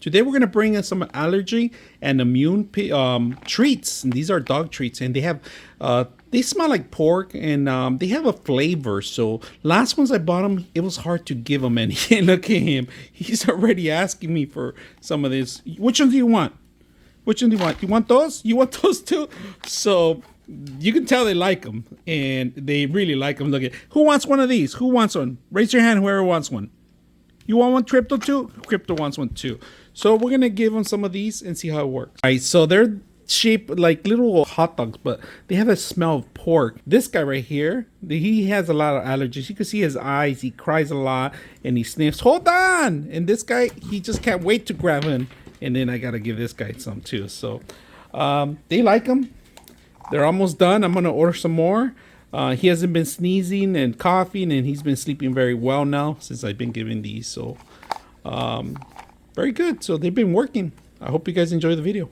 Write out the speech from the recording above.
Today we're gonna bring in some allergy and immune treats, and these are dog treats, and they smell like pork, and they have a flavor. So last ones I bought them, it was hard to give him any. Look at him; he's already asking me for some of this. Which ones do you want? Which one do you want? You want those? You want those too? So you can tell they like them, and they really like them. Look at who wants one of these? Who wants one? Raise your hand. Whoever wants one. You want one, Crypto too? Crypto wants one too. So we're gonna give them some of these and see how it works. All right, so they're shaped like little hot dogs, but they have a smell of pork. This guy right here, he has a lot of allergies. You can see his eyes. He cries a lot and he sniffs. Hold on! And this guy, he just can't wait to grab him. And then I gotta give this guy some too. So they like them. They're almost done. I'm gonna order some more. He hasn't been sneezing and coughing, and he's been sleeping very well now since I've been giving these. So very good. So they've been working. I hope you guys enjoy the video.